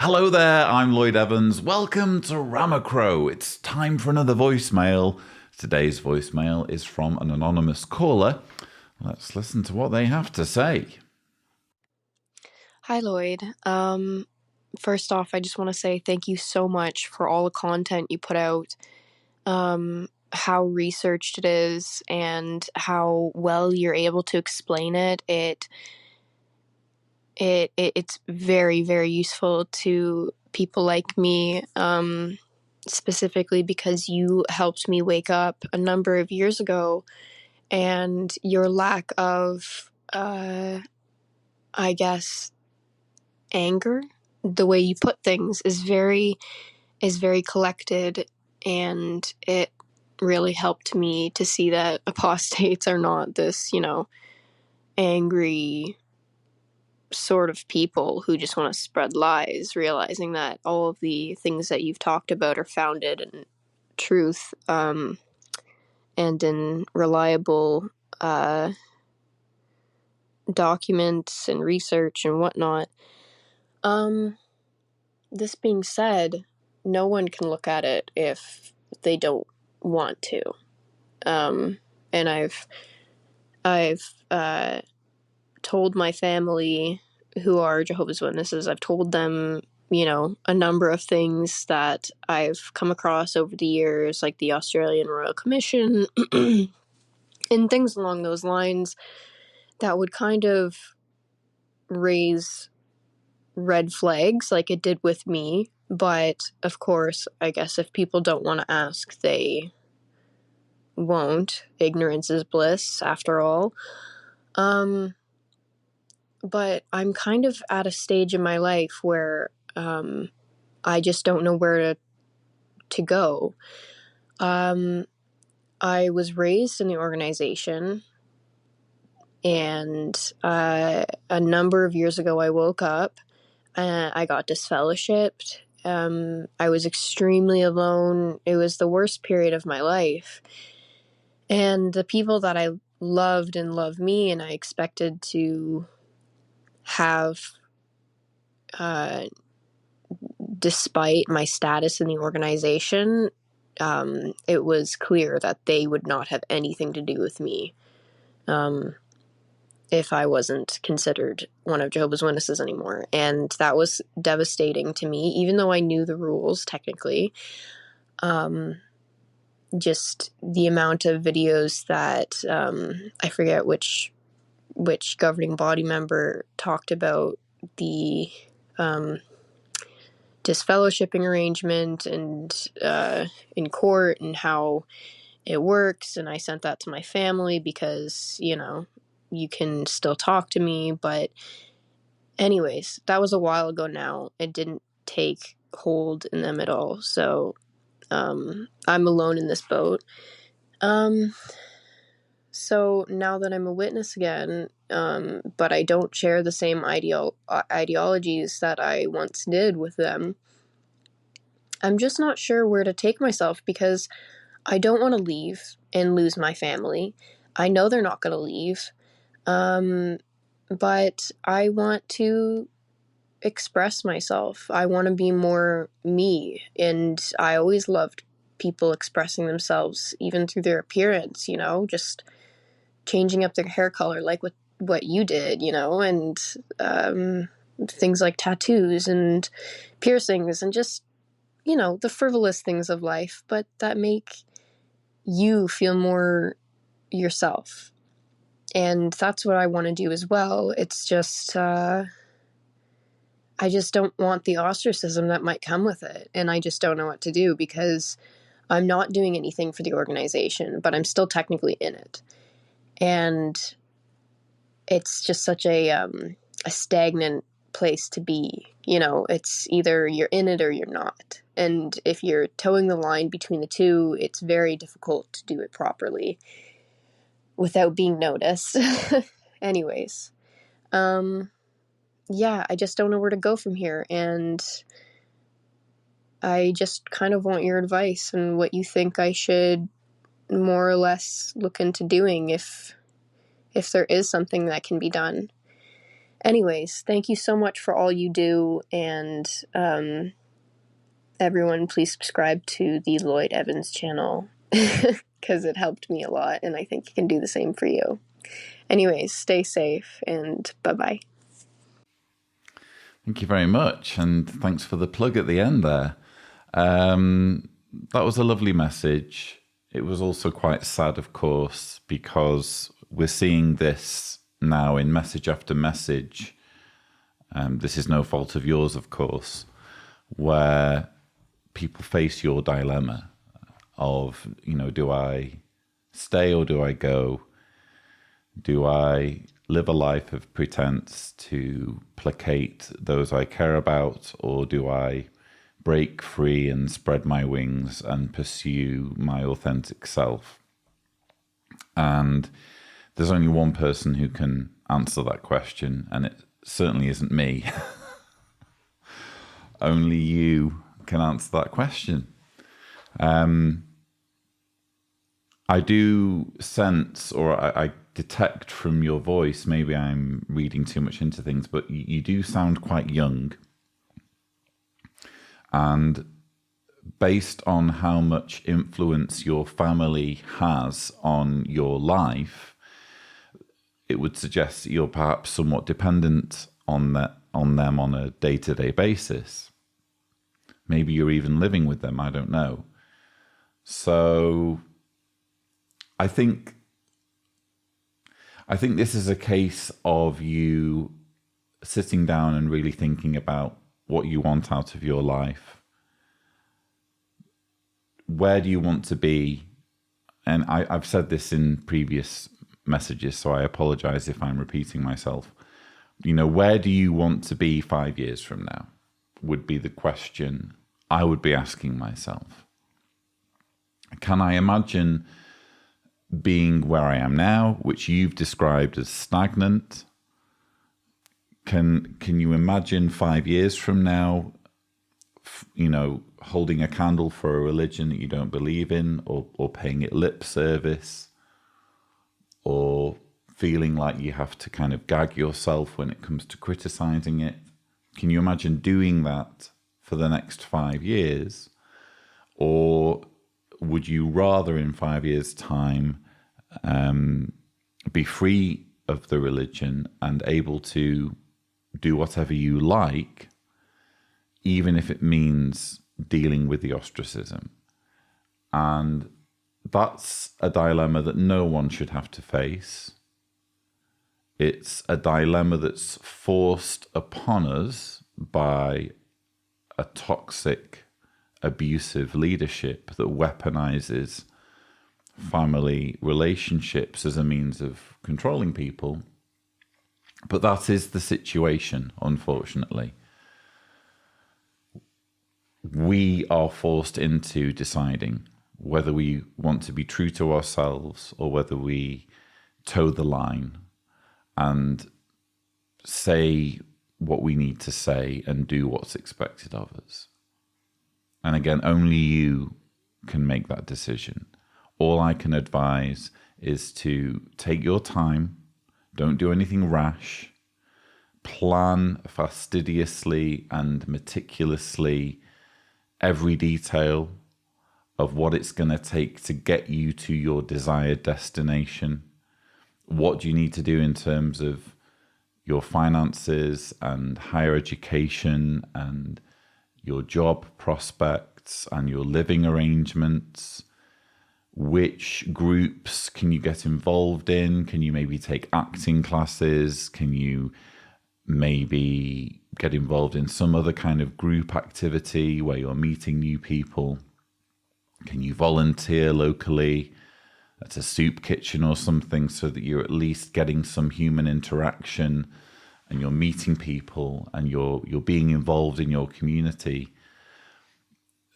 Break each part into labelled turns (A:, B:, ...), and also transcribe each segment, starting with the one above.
A: Hello there, I'm Lloyd Evans. Welcome to Ramacrow. It's time for another voicemail. Today's voicemail is from an anonymous caller. Let's listen to what they have to say.
B: Hi, Lloyd. First off, I just want to say thank you so much for all the content you put out, how researched it is, and how well you're able to explain it. It's very, very useful to people like me, specifically because you helped me wake up a number of years ago, and your lack of, I guess, anger, the way you put things is very collected, and it really helped me to see that apostates are not this, angry sort of people who just want to spread lies, realizing that all of the things that you've talked about are founded in truth, and in reliable documents and research and whatnot. This being said, no one can look at it if they don't want to. And I've told my family, who are Jehovah's Witnesses, I've told them, a number of things that I've come across over the years, like the Australian Royal Commission, and things along those lines that would kind of raise red flags like it did with me. But of course, I guess if people don't want to ask, they won't. Ignorance is bliss, after all. But I'm kind of at a stage in my life where I just don't know where to go. I was raised in the organization, and a number of years ago I woke up and I got disfellowshipped. I was extremely alone. It was the worst period of my life. And the people that I loved and love me and I expected to have, despite my status in the organization, it was clear that they would not have anything to do with me if I wasn't considered one of Jehovah's Witnesses anymore. And that was devastating to me, even though I knew the rules technically. Just the amount of videos that I forget which governing body member talked about the disfellowshipping arrangement and in court and how it works, and I sent that to my family because you can still talk to me. But anyways, that was a while ago now. It didn't take hold in them at all, so I'm alone in this boat. So now that I'm a witness again, but I don't share the same ideologies that I once did with them, I'm just not sure where to take myself, because I don't want to leave and lose my family. I know they're not going to leave, but I want to express myself. I want to be more me, and I always loved people expressing themselves, even through their appearance, just changing up their hair color, like what you did, and things like tattoos and piercings and just, the frivolous things of life, but that make you feel more yourself. And that's what I want to do as well. It's just, I just don't want the ostracism that might come with it. And I just don't know what to do, because I'm not doing anything for the organization, but I'm still technically in it. And it's just such a stagnant place to be. It's either you're in it or you're not. And if you're towing the line between the two, it's very difficult to do it properly without being noticed. Anyways, yeah, I just don't know where to go from here. And I just kind of want your advice and what you think I should more or less look into doing, if there is something that can be done. Anyways, thank you so much for all you do, and everyone, please subscribe to the Lloyd Evans channel because it helped me a lot, and I think it can do the same for you. Anyways, stay safe, and bye-bye.
A: Thank you very much, and thanks for the plug at the end there. That was a lovely message. It was also quite sad, of course, because we're seeing this now in message after message. This is no fault of yours, of course, where people face your dilemma of, do I stay or do I go? Do I live a life of pretense to placate those I care about, or do I break free and spread my wings and pursue my authentic self? And there's only one person who can answer that question, and it certainly isn't me. Only you can answer that question. I do sense, or I detect from your voice, maybe I'm reading too much into things, but you do sound quite young. And based on how much influence your family has on your life, it would suggest that you're perhaps somewhat dependent on them on a day-to-day basis. Maybe you're even living with them, I don't know. So I think this is a case of you sitting down and really thinking about what you want out of your life. Where do you want to be? And I've said this in previous messages, so I apologize if I'm repeating myself. Where do you want to be 5 years from now would be the question I would be asking myself. Can I imagine being where I am now, which you've described as stagnant? Can you imagine 5 years from now, holding a candle for a religion that you don't believe in, or paying it lip service, or feeling like you have to kind of gag yourself when it comes to criticizing it? Can you imagine doing that for the next 5 years? Or would you rather in 5 years' time be free of the religion and able to do whatever you like, even if it means dealing with the ostracism? And that's a dilemma that no one should have to face. It's a dilemma that's forced upon us by a toxic, abusive leadership that weaponizes family relationships as a means of controlling people. But that is the situation, unfortunately. We are forced into deciding whether we want to be true to ourselves or whether we toe the line and say what we need to say and do what's expected of us. And again, only you can make that decision. All I can advise is to take your time, don't do anything rash, plan fastidiously and meticulously every detail of what it's going to take to get you to your desired destination. What do you need to do in terms of your finances and higher education and your job prospects and your living arrangements? Which groups can you get involved in? Can you maybe take acting classes? Can you maybe get involved in some other kind of group activity where you're meeting new people? Can you volunteer locally at a soup kitchen or something so that you're at least getting some human interaction and you're meeting people and you're being involved in your community?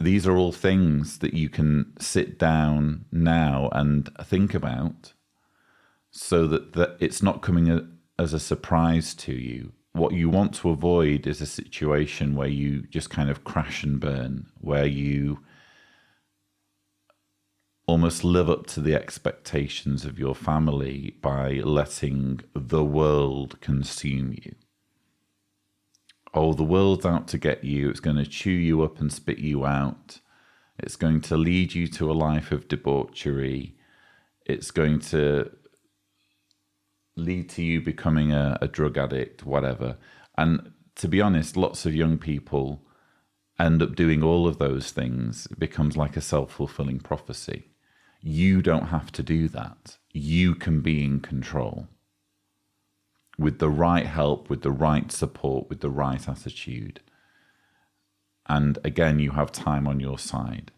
A: These are all things that you can sit down now and think about so that it's not coming as a surprise to you. What you want to avoid is a situation where you just kind of crash and burn, where you almost live up to the expectations of your family by letting the world consume you. oh, the world's out to get you. It's going to chew you up and spit you out. It's going to lead you to a life of debauchery. It's going to lead to you becoming a drug addict, whatever. And to be honest, lots of young people end up doing all of those things. It becomes like a self-fulfilling prophecy. You don't have to do that. You can be in control. With the right help, with the right support, with the right attitude. And again, you have time on your side.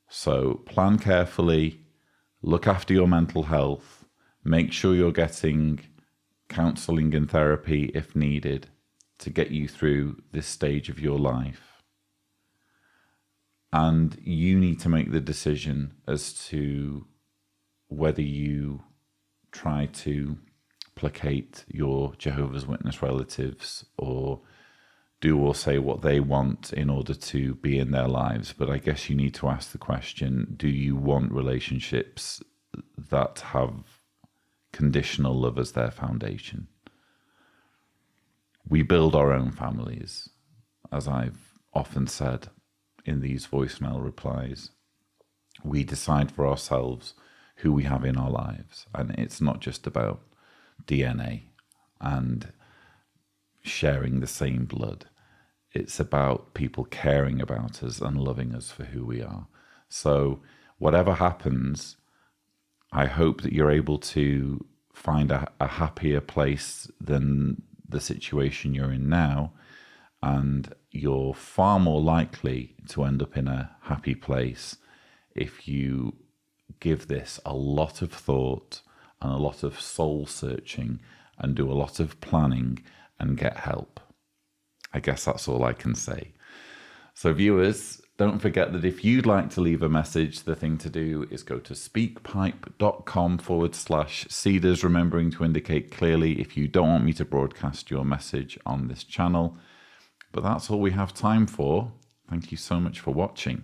A: So plan carefully, look after your mental health, make sure you're getting counseling and therapy if needed to get you through this stage of your life. And you need to make the decision as to whether you try to placate your Jehovah's Witness relatives or do or say what they want in order to be in their lives. But I guess you need to ask the question, do you want relationships that have conditional love as their foundation? We build our own families, as I've often said in these voicemail replies. We decide for ourselves who we have in our lives. And it's not just about DNA and sharing the same blood. It's about people caring about us and loving us for who we are. So whatever happens, I hope that you're able to find a happier place than the situation you're in now. And you're far more likely to end up in a happy place if you give this a lot of thought and a lot of soul searching and do a lot of planning and get help. I guess that's all I can say. So viewers, don't forget that if you'd like to leave a message, the thing to do is go to speakpipe.com/Cedars, remembering to indicate clearly if you don't want me to broadcast your message on this channel. But that's all we have time for. Thank you so much for watching.